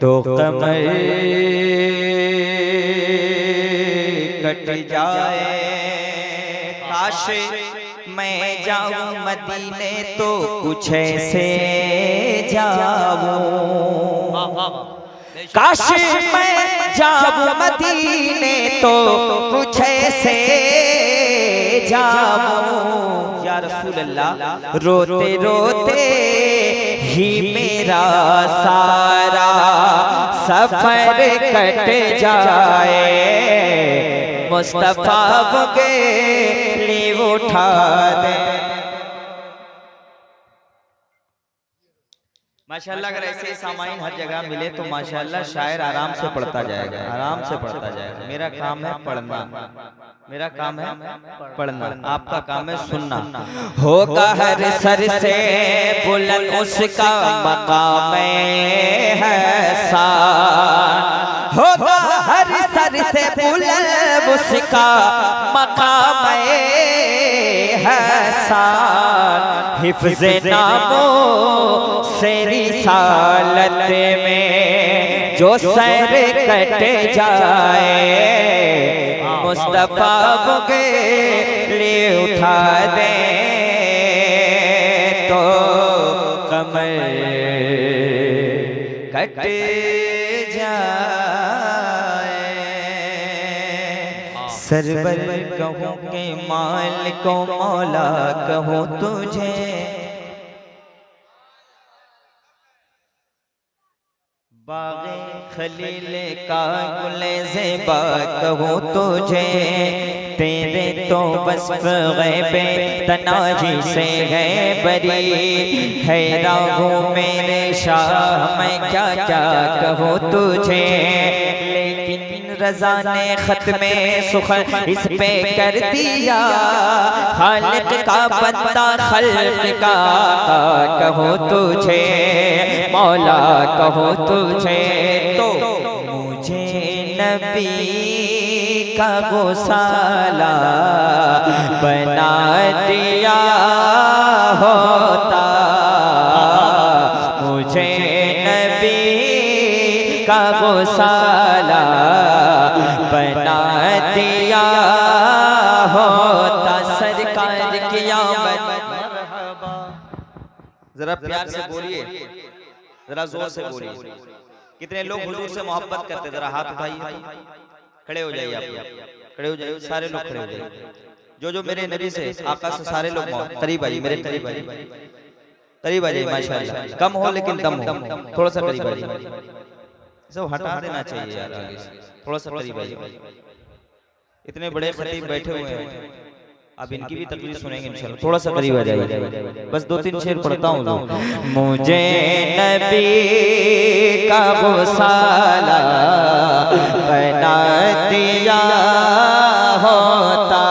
तो कमर कट जाए। काश मैं जाऊं मदीने तो कुछ ऐसे जाऊं, काश मैं जाऊं मदीने तो कुछ ऐसे जाऊं। या रसूल अल्लाह रोते रोते ही मेरा सारा सफर कट जाए, मुस्तफा बुगेली उठा दे। माशाल्लाह अगर ऐसे सामाइन हर जगह मिले तो माशाल्लाह शायर आराम से पढ़ता जाएगा, आराम से पढ़ता जाएगा। मेरा काम है पढ़ना, मेरा काम है पढ़ना, आपका काम है सुनना। होगा हर सर से बुलंद उसका मकाम है, होगा हर सर से बुलंद उसका मकाम है। हिफ्ज़े नामो से रिसालत में जो सर कट जाए, मुस्तफा बुगेली उठा दे तो कमर कट जाए। सरवर कहूँ के माल को मौला कहूँ तुझे, बाग़े खलील का गुले ज़ेबा कहूँ तुझे, तेरे तो बस गैबे तनाजी से है बरी। हैरान हूँ मेरे शाह मैं क्या क्या कहूँ तुझे, लेकिन रज़ा ने खत में सुखन इस पे कर दिया। खालिक का बंदा खल्क का कहूँ तुझे, मौला कहूँ तुझे, तो मुझे नबी का गोसाला बना दिया होता, मुझे नबी का गोसाला बना दिया होता। सरकार की आमद, जरा प्यार से बोलिए, जरा जोर से बोलिए। कितने लोग हुजूर से मोहब्बत करते, जरा हाथ उठाइए। खड़े हो जाइए, आप खड़े हो जाइए, सारे लोग खड़े हो जाइए। जो मेरे नबी से आका से सारे लोग करीब आइए, मेरे करीब आइए, करीब आ जाइए। माशाअल्लाह, कम हो लेकिन दम हो, थोड़ा सा करीब आइए। सब हटा देना चाहिए यार आगे से, थोड़ा सा करीब आइए। इतने बड़े खतीब बैठे हुए हैं, अब इनकी भी तकरीर सुनेंगे इंशाल्लाह। थोड़ा सा करीब आ जाइए, बस 2-3 शेर पढ़ता हूँ। मुझे नबी का गोसाला बना दिया होता,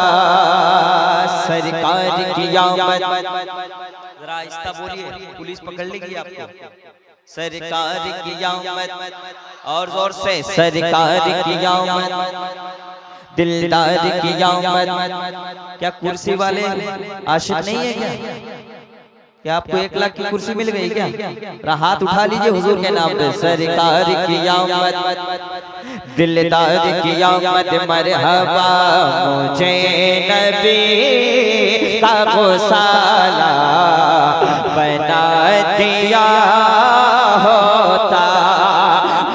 सरकार की आमद, जरा आहिस्ता बोलिए, पुलिस पकड़ लेगी आपको। सरकार की आमद, और जोर से, सरकार की आमद, दिलदार की आमद। क्या कुर्सी वाले आशिक नहीं है क्या? क्या आपको 1 लाख की कुर्सी मिल गई क्या? हाथ उठा लीजिए हुजूर के नाम पे। सरकार की आमद, दिलदार की आमद, मरहबा मुझे नबी का गोसाला बना दिया होता,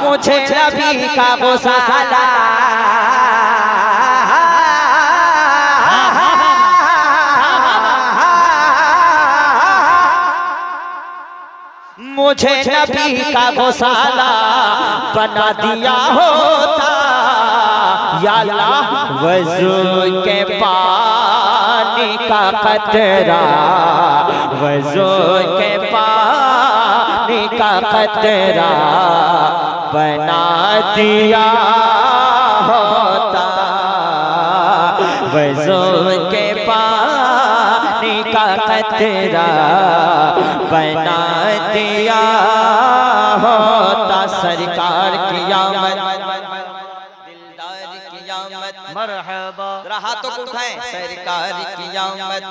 मुझे नबी का गोसाला मुझे नबी का गोसाला बना दिया होता। या अल्लाह, वज़ू के पानी का कतरा, वज़ू के पानी का कतरा बना दिया होता, वज़ू के पानी का कतरा बना दिया होता। सरकार की आमद, दिलदार की आमद, मरहबा। जरा हाथों को उठाएं। सरकार की आमद,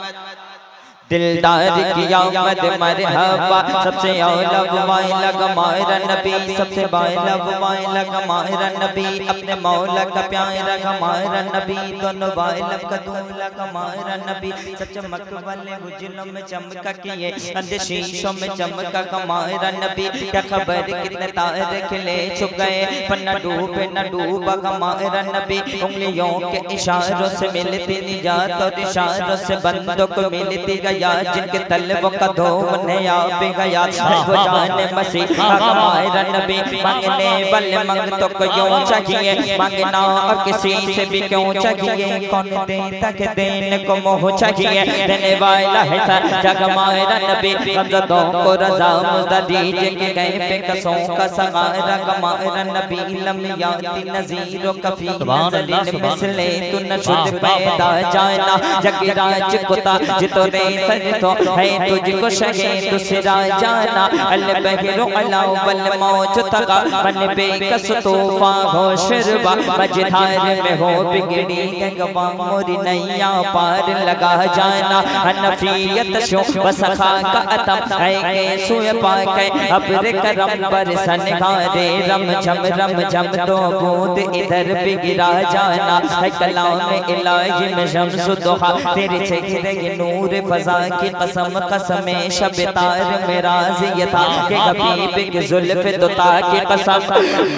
दिलदार की आमद, मरहबा। सबसे औला वाइला गमायरा नबी, सबसे वाइला वाइला गमायरा नबी, अपने मौला का प्यारा गमायरा नबी, दोनों वाइला का दूल्हा गमायरा नबी। सब चमक वाले उजलों में चमका किए, अंधे शीशों में चमका गमायरा नबी। क्या खबर कितने तारे खिले छुप गए, पर न डूबे न डूबा गमायरा नबी। उंगलियों के इशारों से मिलती निजात और इशारों से बंदों को मिलती गया, जिनके तलबों का धोने आवे गया। वो जाने मसीहा हमारा नबी, मांगने वाले मंगतों को यूं चाहिए, मांगना और किसी से भी क्यों चाहिए। कौन देता के देने को मोह चाहिए, देने वाला है जग हमारा नबी। गमज़दों को रज़ा मुर्दा दीजिए कि गए पे कसों का सगारा गमारा नबी। लम याती नज़ीरो कफी नज़लिन मिसले तू न शुद्ध पैदा जाना, जग राज कुता जितो रे तो है तुझको शगे दूसरा जाना। अल बहरो अलाउ वल मौज तका, मन बेकस तूफा हो शरबा। मझधार में हो बिगड़ी गंगवा मोरी नैया पार लगा जाना। हनफियत शो वसखा का अतम है के सुय पाके, अब्र करम बरसन गारे रम झम दो बूंद इधर भी गिरा जाना। है कलाम इलाही में शम्स दुहा, तेरे चेहरे के नूर फजा की कसम कसमे शब तार में राज ये था कि हबीब की जुल्फ दुता की कसम।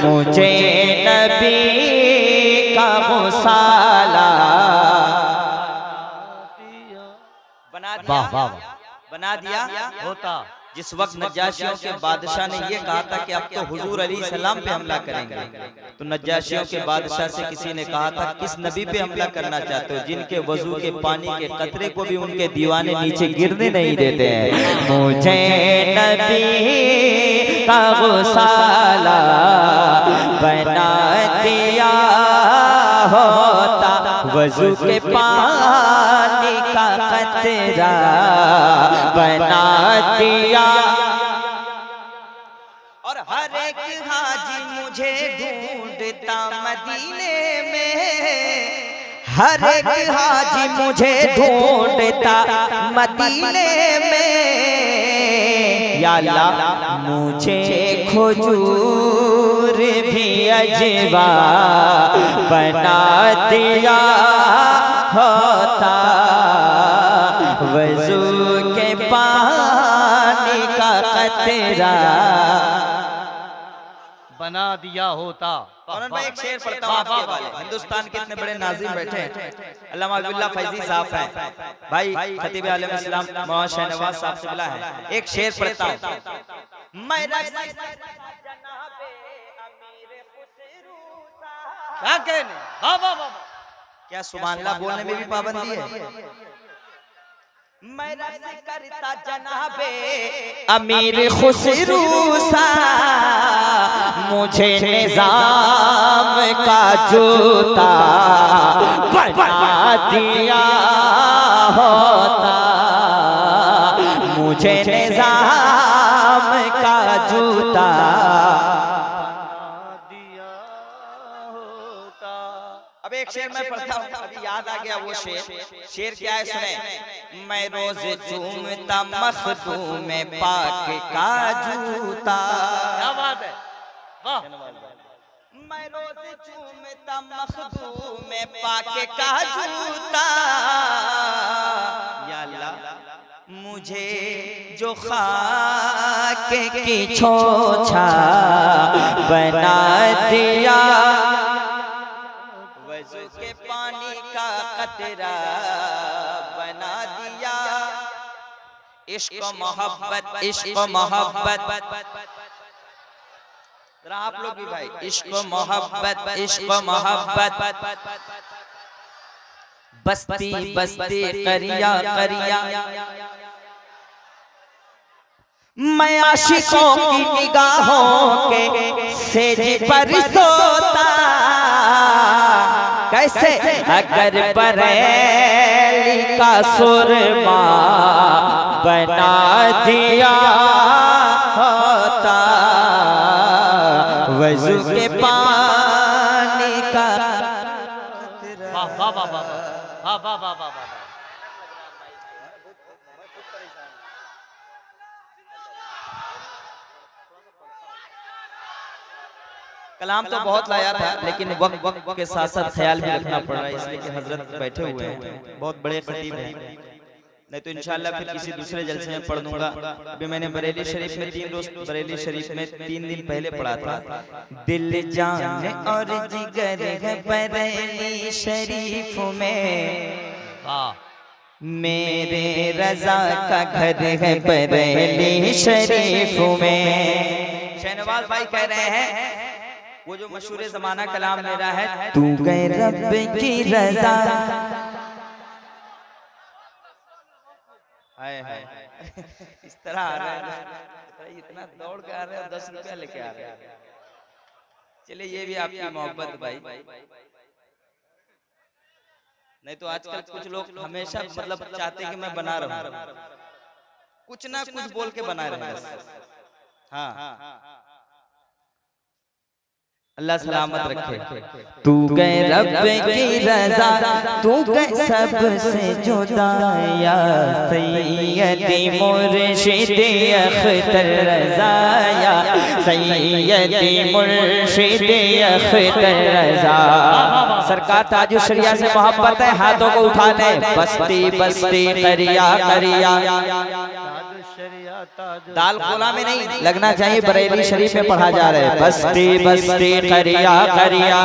मुझे नबी का गोसाला बना दिया, बना दिया होता, जिस वक्त नज्जाशियों के बादशाह ने ये कहा था कि अब तो हुजूर अलैहिस्सलाम पे हमला करेंगे, तो नज्जाशियों के बादशाह से किसी ने कहा था किस नबी पे हमला करना चाहते हो जिनके वजू के पानी के कतरे को भी उनके दीवाने नीचे गिरने नहीं देते हैं। मुझे नबी का गुसाला बना दिया होता, वजू के पानी का कतरा बना दिया। और हर एक हाजी मुझे ढूंढता मदीने में, हर एक हाजी मुझे ढूंढता मदीने में। या अल्लाह मुझे खजूर भी अजवा बना दिया होता, वजू के पानी का कतरा बना दिया होता। और मैं एक शेर पढ़ता हूँ आपके बारे में। हिंदुस्तान के इतने बड़े नाज़िम बैठे हैं, अल्लामा अब्दुल्ला फैजी साहब हैं, भाई खतीब आलम इस्लाम मौलाना शहनवाज साहब से मिला है। एक शेर पढ़ता हूँ। मैं क्या कहने, वाह वाह वाह, क्या सुभान अल्लाह बोलने में भी पाबंदी है? मैं रस करता जनाबे अमीर खुसरू सा, मुझे निजाम का जूता बना दिया होता, मुझे निजाम का जूता दिया होता। अब एक शेर मैं पढ़ता हूँ, अभी याद आ गया वो शेर। शेर क्या है सुने। मैं रोज झूमता मखदूम में पाक का जूता, क्या बात है, वाह। मैं रोज झूमता मखदूम में पाक का जूता। या अल्लाह मुझे जो खाक की छोछा बना दिया, वजू के पानी का कतरा बना दिया। इश्क मोहब्बत, इश्क मोहब्बत, जरा आप लोग भी भाई, इश्क मोहब्बत, इश्क मोहब्बत, बस्ती बस्ती करिया करिया। मैं आशिकों की निगाहों के सेज पर सोता, कैसे अगर बरेली का सुरमा बना दिया होता, वजू के पानी का वाह वाह वाह वाह वाह वाह वाह वाह वाह। कलाम तो बहुत लाया था, लेकिन वक्त वक्त के साथ साथ ख्याल भी रखना पड़ रहा है, इसलिए कि हजरत बैठे हुए हैं, बहुत बड़े खतीब हैं। नहीं तो इंशाल्लाह फिर किसी दूसरे जलसे में पढ़ दूंगा। अभी मैंने बरेली शरीफ में 3 रोज, बरेली शरीफ में 3 दिन पहले पढ़ा था। दिल जान और जिगर है बरेली शरीफ में, मेरे रजा का घर है बरेली शरीफ में। शहनवाज भाई कह रहे हैं, वो जो मशहूर जमाना कलाम मेरा है, तू गए रब की रजा। हाय हाय, इस तरह आ रहा है, इतना दौड़ के आ रहे हैं, 10 रुपया लेके आ रहे हैं। चलिए ये भी आपकी मोहब्बत भाई। नहीं तो आजकल कुछ लोग हमेशा मतलब चाहते कि मैं बना रहूं, कुछ ना कुछ बोल के बना रहे हैं। हाँ, अल्लाह सलामत रखे। तू गए रब की रजा, तू गए सबसे जुदा, या सैयदी मुर्शिद अख्तर रजा, या सैयदी मुर्शिद अख्तर रजा। सरकार ताजुल शरिया से मोहब्बत है, हाथों को उठा ले। बस्ती बस्ती करिया करिया, दाल कोला में नहीं लगना चाहिए, बरेली शरीफ में पढ़ा जा रहा है। बस्ती बस्ती करिया करिया,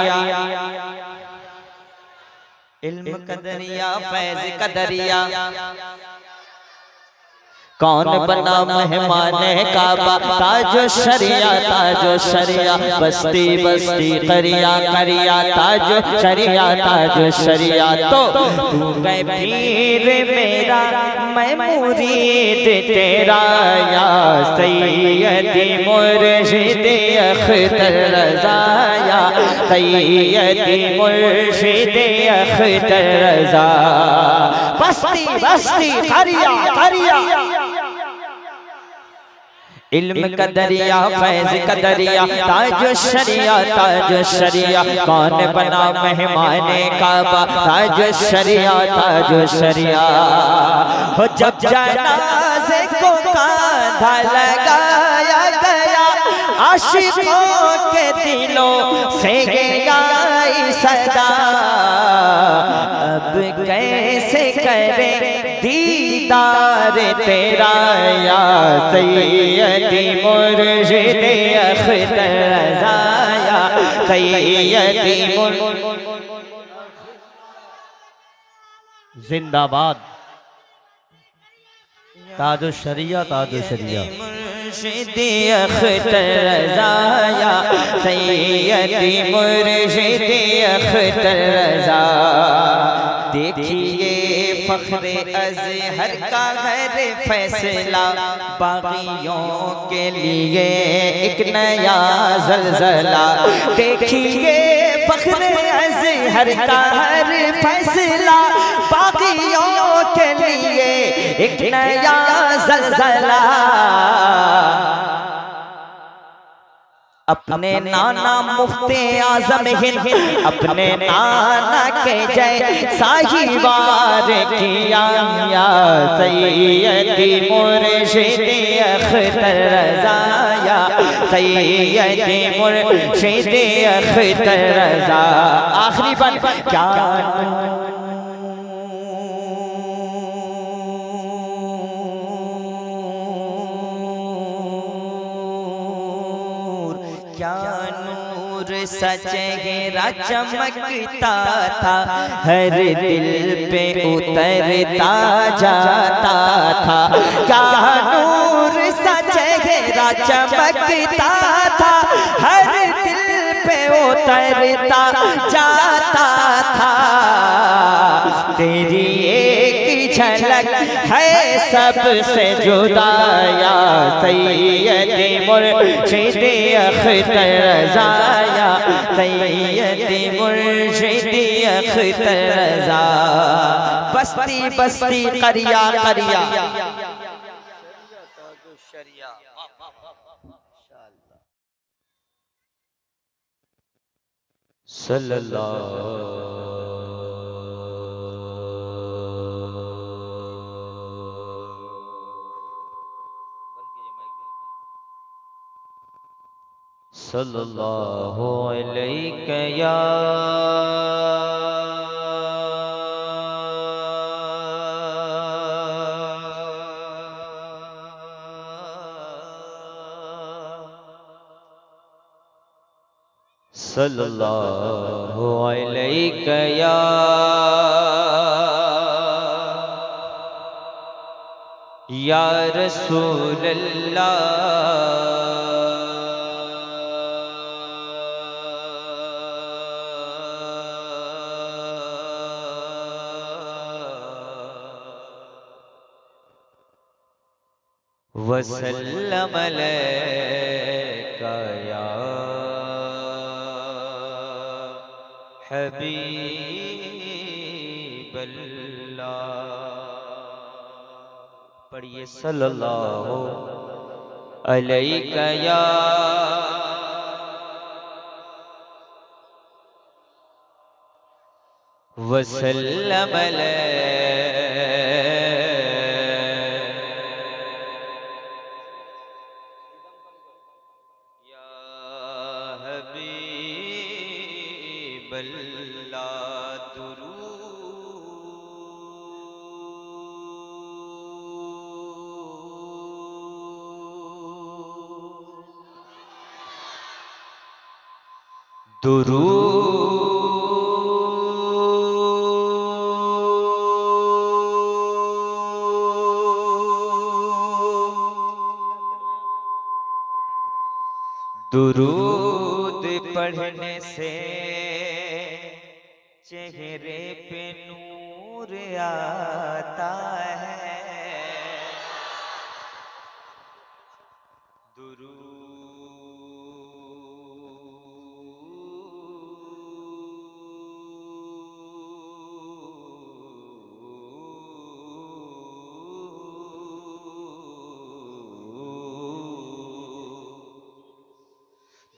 इल्म कदरिया फैज कदरिया, कौन बना मेहमान काबा, ताजो शरिया ताजो शरिया, बस्ती बस्ती करिया करिया, ताजो शरिया ताजो शरिया। तो तू है पीर मेरा मैं मुरीद तेरा, या सैयदी मुर्शिद अख्तर रज़ा, या सैयदी मुर्शिद अख्तर रज़ा। बस्ती बस्ती करिया करिया, इल्म का दरिया फैज़ का दरिया, ताजो शरिया ताजो शरिया। कौन बना मेहमान काबा, ताजो शरिया ताजो शरिया। हो जब जनाज़े को कांधा लगाया गया, आशिकों के दिलों से गया सदा। अब कैसे करे दीदार तेरा, या सैयदी मुर्शिद अख्तर रज़ा, या सैयदी जिंदाबाद। ताजो शरिया ताजो शरिया। मुर्शिद अख्तर रज़ा, या सैयदी मुर्शिद अख्तर रज़ा। देखिए फख्रे अज़हर का है फैसला, बागियों के लिए एक नया ज़लज़ला। देखिए फख्रे अज़हर का है फैसला, बागियों के लिए एक नया ज़लज़ला। अपने नाना मुफ्ते आज़म हिंद, अपने नाना के जय साहिवार किया, या सैयदी मुर्शिद अख्तर रज़ा, या सैयदी मुर्शिद अख्तर रज़ा। आखिरी बन क्या सचेहरा चमकता था, हर दिल पे उतरता जाता था। क्या नूर सचेहरा चमकता था, हर दिल पे उतरता जाता था। तेरी एक झलक है सबसे जुदा, या सैयदी मुर्शिद अख्तर रज़ा, या सैयदी मुर्शिद अख्तर रज़ा। बस्ती बस्ती करिया करिया, सल्लल्लाहु सल्लल्लाहु अलैहि या सल्लल्लाहु अलैहि या रसूल अल्लाह। वसल्लम अलैका या हबीबल्लाह। पढ़िए सल्लल्लाहु अलैका या वसल्लम दुरूद पढ़ने से चेहरे पे नूर आता है।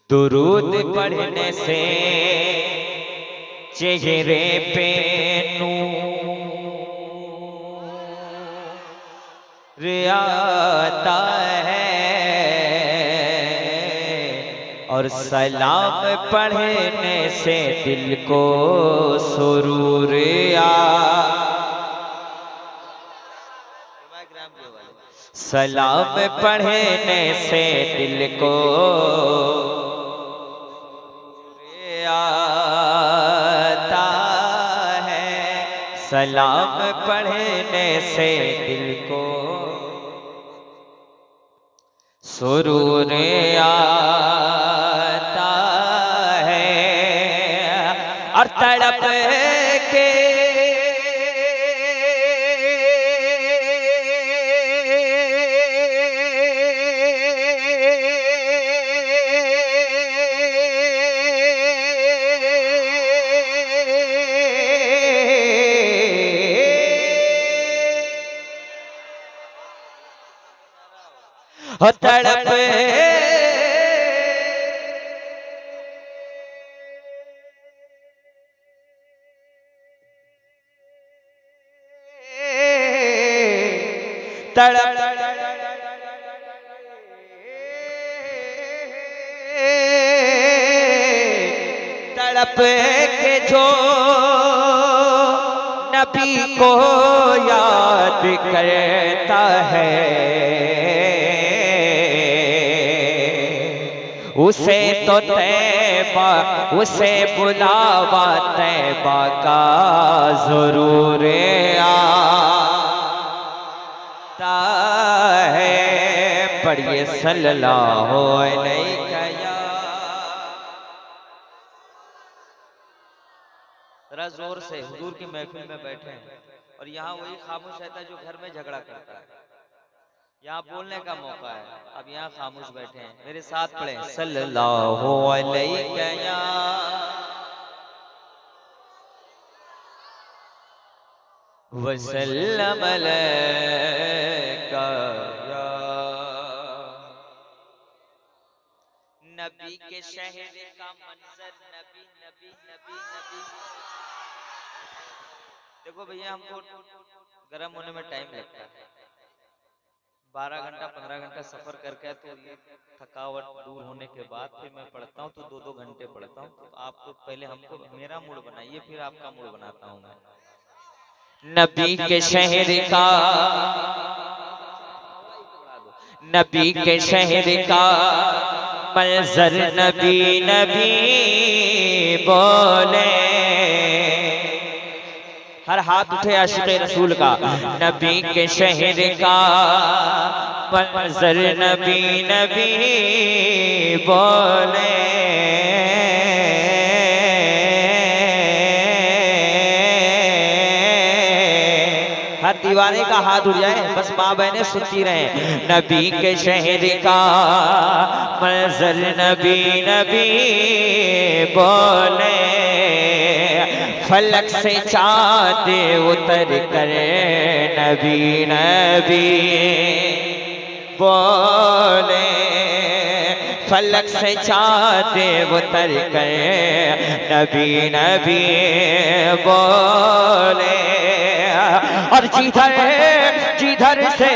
दुरूद पढ़ने से चेहरे पे नूर आता है और सलाम पढ़ने से दिल को सुरूर सलाम पढ़ने से दिल को आता है। सलाम पढ़ने से दिल को सुरूर आता है और तड़प के तड़प तड़प तड़प के जो नबी को याद करता है उसे तो तैबा उसे बुलावा तैबा का जरूर आता है। पढ़िए सल्लल्लाहु अलैहि जरा जोर से हुजूर की महफिल में बैठे हैं और यहाँ वही खामोश रहता है जो घर में झगड़ा करता है। यहाँ बोलने का मौका है, अब यहाँ खामोश बैठे हैं। मेरे साथ पढ़े सल्लल्लाहु अलैहि वसल्लम अलैका या नबी के शहर का मंजर नबी नबी नबी नबी। देखो भैया हमको गर्म होने में टाइम लगता है, 12 घंटा 15 घंटा सफर करके तो ये थकावट दूर होने के बाद फिर मैं पढ़ता हूँ तो 2-2 घंटे पढ़ता हूँ। तो आपको पहले हमको मेरा मूड बनाइए फिर आपका मूड बनाता हूँ मैं। नबी के शहर का नबी के शहर का मंजर नबी नबी बोले। हर हाथ उठे आशिक़े रसूल का। नबी के शहर का मंजर नबी नबी बोले। हर दीवाने का हाथ उठ जाए, बस माँ बहनें सुनती रहे। नबी के शहर का मंजर नबी नबी बोले। फलक से चाँद उतर कर नबी नबी बोले। फलक से चाँद उतर कर नबी नबी बोले। और जिधर जिधर से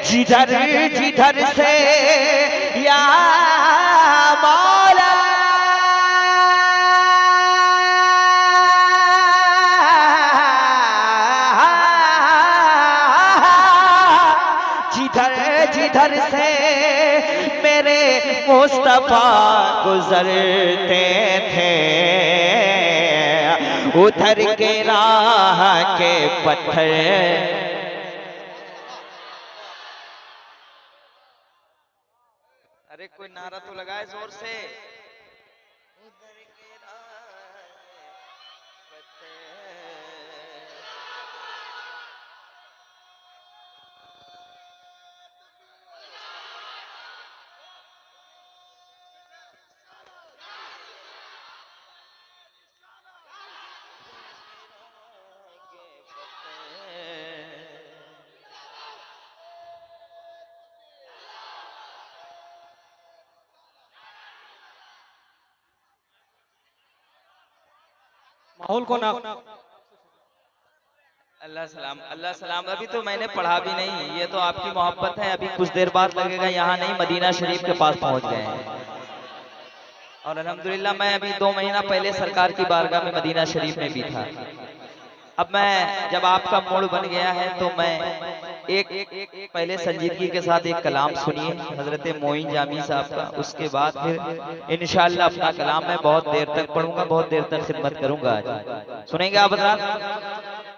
जिधर जिधर से या मौला जिधर जिधर से मेरे मुस्तफा गुजरते थे, उधर के राह के पत्थर। अरे कोई नारा तो लगाए जोर से। उधर के राह के पत्थर। माहौल को ना अल्लाह सलाम, अल्लाह सलाम। अभी तो मैंने पढ़ा भी नहीं, ये तो आपकी मोहब्बत है। अभी कुछ देर बाद लगेगा, यहाँ नहीं मदीना शरीफ के पास पहुंच गए हैं। और अल्हम्दुलिल्लाह मैं अभी 2 महीना पहले सरकार की बारगाह में मदीना शरीफ में भी था। अब मैं जब आपका मूड बन गया है तो मैं एक पहले संजीदगी के साथ एक कलाम सुनिए हजरत मोइन जामी साहब का, उसके बाद फिर इंशाअल्लाह अपना कलाम मैं बहुत देर तक पढ़ूंगा, बहुत देर तक खिदमत करूंगा। आज सुनेंगे आप हजरात?